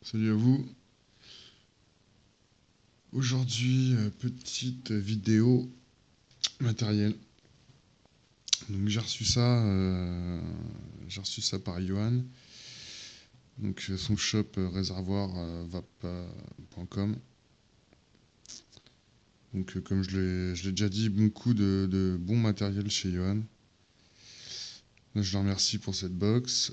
Salut à vous. Aujourd'hui, petite vidéo matérielle. Donc j'ai reçu ça par Johan. Donc son shop réservoir vap.com. Donc comme je l'ai déjà dit, beaucoup de bon matériel chez Johan. Là, je le remercie pour cette box.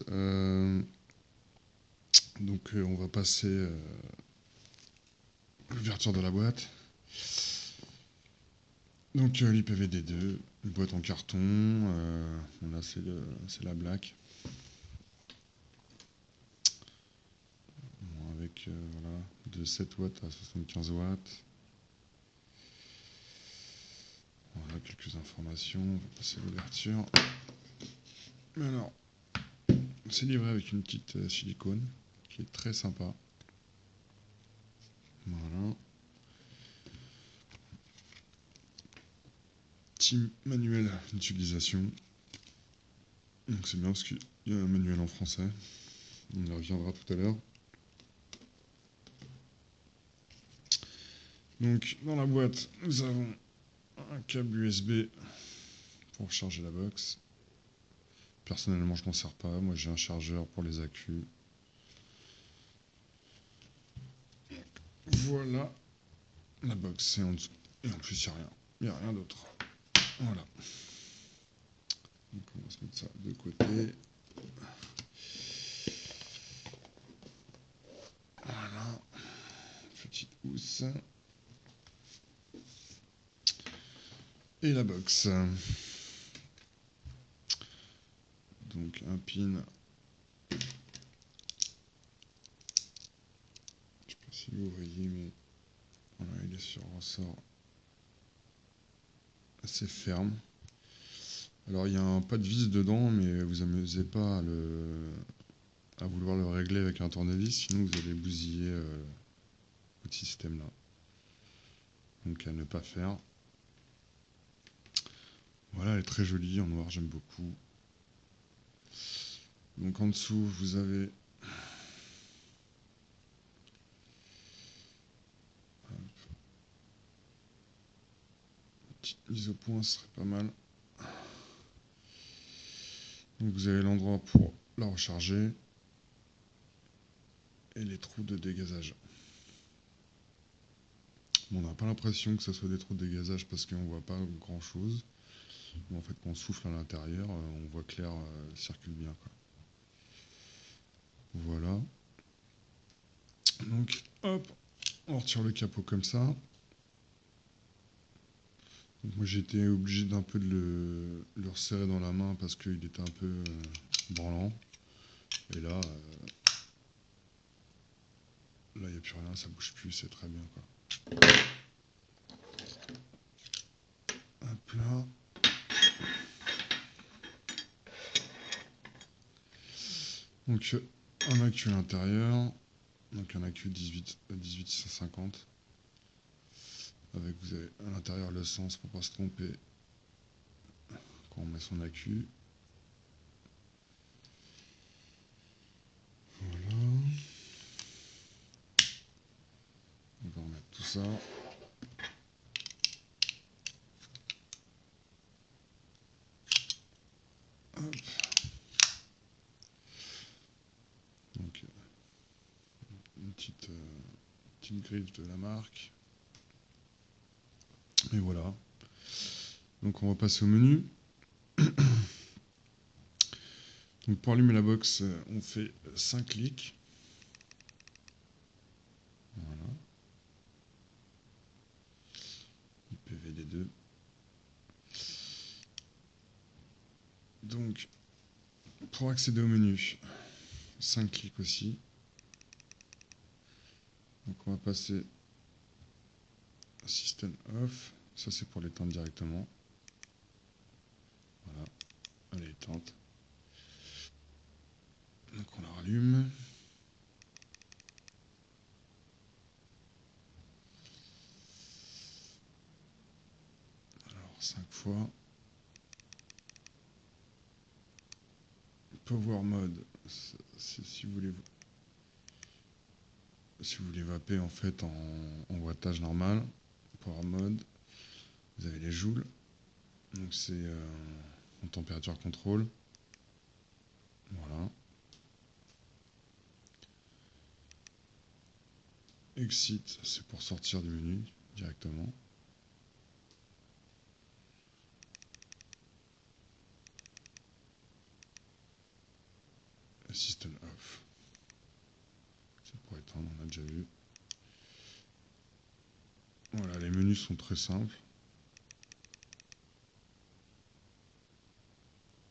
On va passer l'ouverture de la boîte. Donc l'IPVD2, une boîte en carton. Là c'est la black. Avec voilà, de 7 watts à 75 watts. Voilà quelques informations. On va passer l'ouverture. Alors, c'est livré avec une petite silicone qui est très sympa. Voilà. Petit manuel d'utilisation. Donc c'est bien parce qu'il y a un manuel en français. On y reviendra tout à l'heure. Donc dans la boîte, nous avons un câble USB pour charger la box. Personnellement, je m'en sers pas. Moi, j'ai un chargeur pour les accus. Voilà la box, c'est en dessous. Et en plus, il n'y a rien d'autre. Voilà. Donc, on va se mettre ça de côté. Voilà. Petite housse. Et la box. Donc, un pin. Je sais pas si vous voyez, mais voilà, il est sur ressort assez ferme. Alors, il y a un pas de vis dedans, mais vous amusez pas à vouloir le régler avec un tournevis, sinon vous allez bousiller votre système là. Donc, à ne pas faire. Voilà, elle est très jolie en noir, j'aime beaucoup. Donc en dessous, vous avez une petite mise au point, ce serait pas mal. Donc vous avez l'endroit pour la recharger et les trous de dégazage. Bon, on n'a pas l'impression que ce soit des trous de dégazage parce qu'on voit pas grand chose. Mais en fait, quand on souffle à l'intérieur, on voit que l'air circule bien, quoi. Voilà. Donc, hop, on retire le capot comme ça. Donc moi, j'ai été obligé d'un peu de le resserrer dans la main parce qu'il était un peu branlant. Et là, il n'y a plus rien, ça bouge plus, c'est très bien, quoi. Hop là. Donc un accu à l'intérieur, donc un accu 18650. Avec vous avez à l'intérieur le sens pour pas se tromper quand on met son accu. Voilà. On va remettre tout ça. Hop. Donc une petite griffe de la marque. Et voilà. Donc on va passer au menu. Donc pour allumer la box, on fait 5 clics. Voilà. IPVD2. Donc pour accéder au menu, 5 clics aussi. Donc on va passer à System Off. Ça c'est pour l'éteindre directement. Voilà, elle est éteinte. Donc on la rallume. Alors 5 fois. Power mode, si vous voulez si vous voulez vaper en fait en wattage normal, power mode, vous avez les joules. Donc c'est en température contrôle. Voilà. Exit, c'est pour sortir du menu directement. System off. C'est pour éteindre, on a déjà vu. Voilà, les menus sont très simples.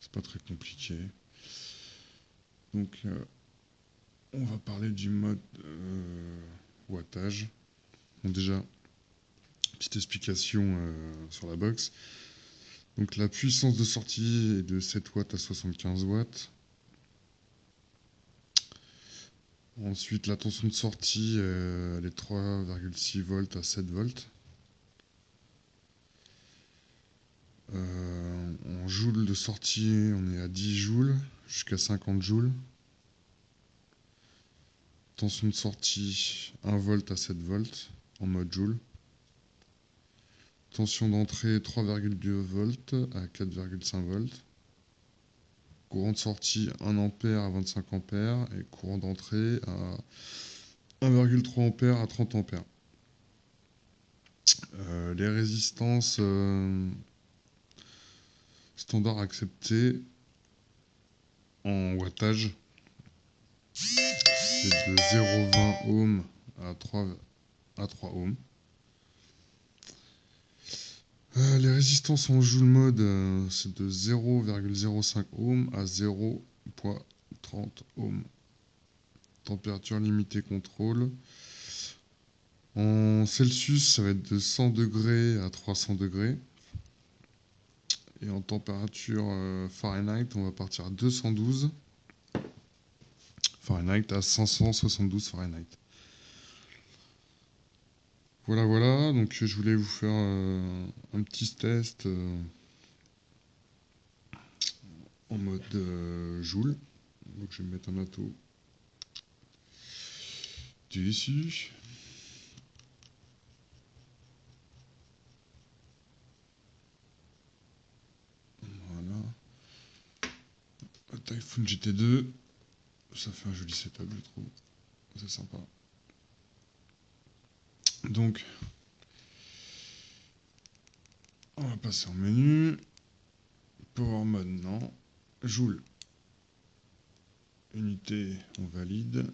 C'est pas très compliqué. Donc on va parler du mode wattage. Bon, déjà, petite explication sur la box. Donc la puissance de sortie est de 7 watts à 75 watts. Ensuite, la tension de sortie, elle est 3,6 volts à 7 volts. En joules de sortie, on est à 10 joules jusqu'à 50 joules. Tension de sortie, 1 volt à 7 volts en mode joule. Tension d'entrée, 3,2 volts à 4,5 volts. Courant de sortie, 1 ampère à 25 ampères. Et courant d'entrée à 1,3 ampères à 30 ampères. Les résistances standard acceptées en wattage, c'est de 0,20 ohms à 3 ohms. Les résistances en joule mode, c'est de 0,05 ohms à 0,30 ohms. Température limitée contrôle. En Celsius, ça va être de 100 degrés à 300 degrés. Et en température Fahrenheit, on va partir à 212 Fahrenheit à 572 Fahrenheit. Voilà, voilà. Donc je voulais vous faire un petit test en mode joule. Donc je vais me mettre un ato dessus. Voilà. Typhoon GT2. Ça fait un joli setup, je trouve. C'est sympa. Donc, on va passer en menu. Power mode, non. Joule. Unité, on valide.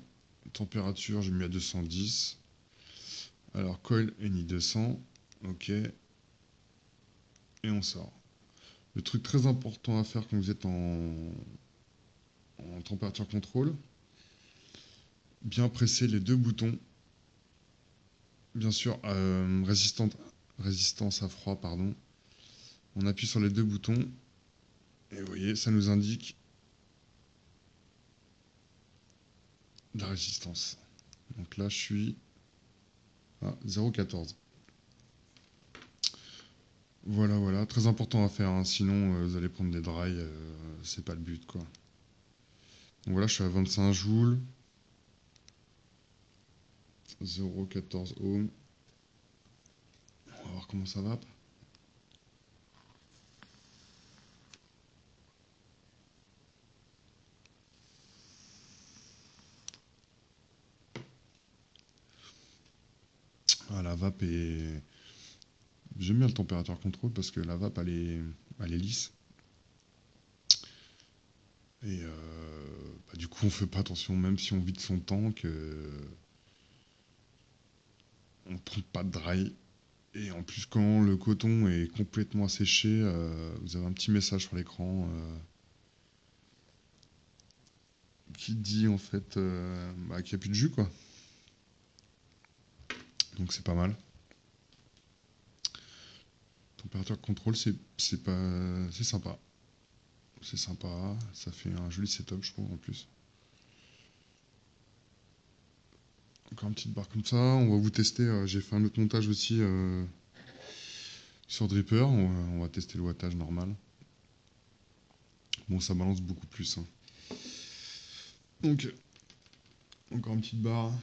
Température, j'ai mis à 210. Alors, coil, ENI 200. OK. Et on sort. Le truc très important à faire quand vous êtes en température contrôle, bien presser les deux boutons. Bien sûr, résistance à froid, pardon. On appuie sur les deux boutons. Et vous voyez, ça nous indique la résistance. Donc là, je suis à 0,14. Voilà, voilà. Très important à faire, hein. Sinon vous allez prendre des dry, c'est pas le but, quoi. Donc voilà, je suis à 25 joules. 0,14 ohms. On va voir comment ça va. Ah, la vape est... J'aime bien le température contrôle parce que la vape, elle est lisse. Et du coup, on fait pas attention, même si on vide son tank, on prend pas de dry. Et en plus, quand le coton est complètement asséché, vous avez un petit message sur l'écran qui dit en fait qu'il n'y a plus de jus, quoi. Donc c'est pas mal. Température contrôle, c'est sympa. C'est sympa, ça fait un joli setup, je trouve, en plus. Encore une petite barre comme ça. On va vous tester. J'ai fait un autre montage aussi sur Dripper. On va tester le wattage normal. Bon, ça balance beaucoup plus, hein. Donc, encore une petite barre.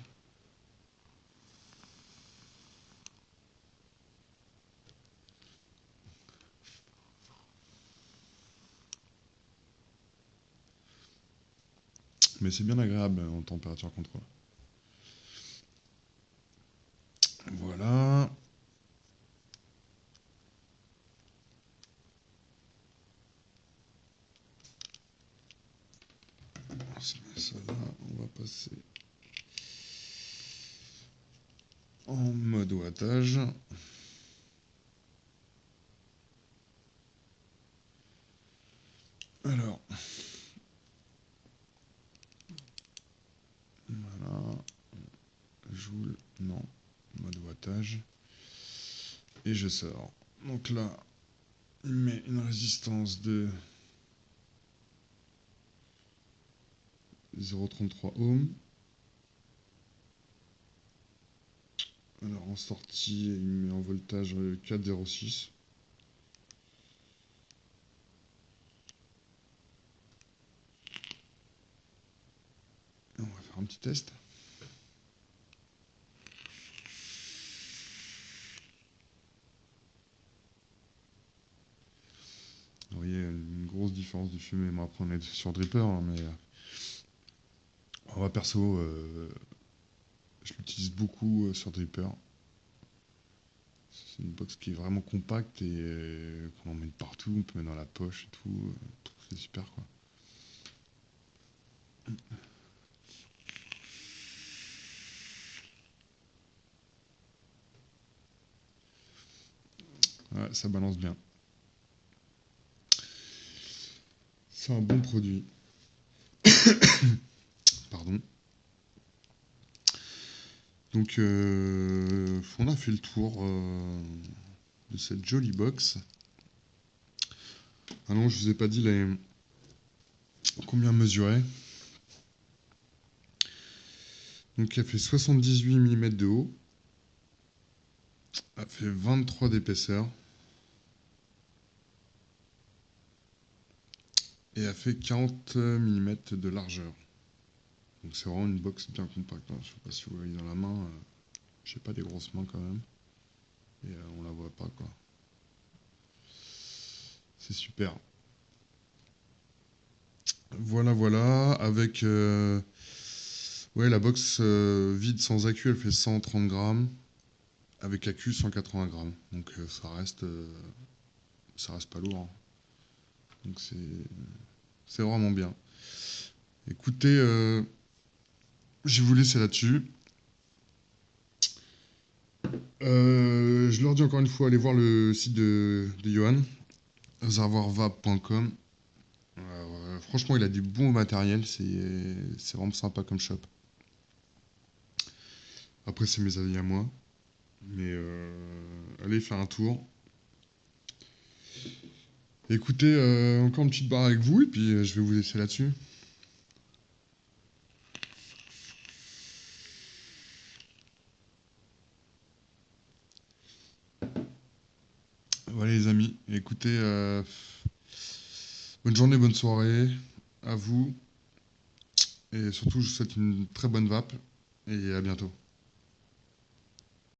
Mais c'est bien agréable en température contrôle. Voilà. Ça là, on va passer en mode wattage. Alors, voilà, joule, non, mode wattage, et je sors. Donc là, il met une résistance de 0,33 ohms. Alors en sortie, il met en voltage 4,06. On va faire un petit test. Vous voyez une grosse différence de fumée. Bon, après on est sur Dripper, hein, mais moi perso, je l'utilise beaucoup sur Dripper. C'est une box qui est vraiment compacte et qu'on emmène partout, on peut mettre dans la poche et tout. C'est super quoi. Ouais, ça balance bien. C'est un bon produit. Pardon. Donc, on a fait le tour de cette jolie box. Ah non, je vous ai pas dit combien mesurait. Donc, elle fait 78 mm de haut. Elle fait 23 d'épaisseur. Et elle fait 40 mm de largeur. Donc, c'est vraiment une box bien compacte. Hein. Je sais pas si vous voyez dans la main. J'ai pas des grosses mains quand même. Et on la voit pas quoi. C'est super. Voilà, voilà. Avec ouais, la box vide sans accu, elle fait 130 grammes. Avec accu, 180 grammes. Donc ça reste pas lourd. Hein. Donc c'est vraiment bien. Écoutez, je vais vous laisser là-dessus. Je leur dis encore une fois, allez voir le site de Johan, réservoirvape.com. Franchement, il a du bon matériel, c'est vraiment sympa comme shop. Après, c'est mes avis à moi. Mais allez faire un tour. Écoutez, encore une petite barre avec vous, et puis je vais vous laisser là-dessus. Voilà les amis, écoutez, bonne journée, bonne soirée à vous. Et surtout, je vous souhaite une très bonne vape, et à bientôt.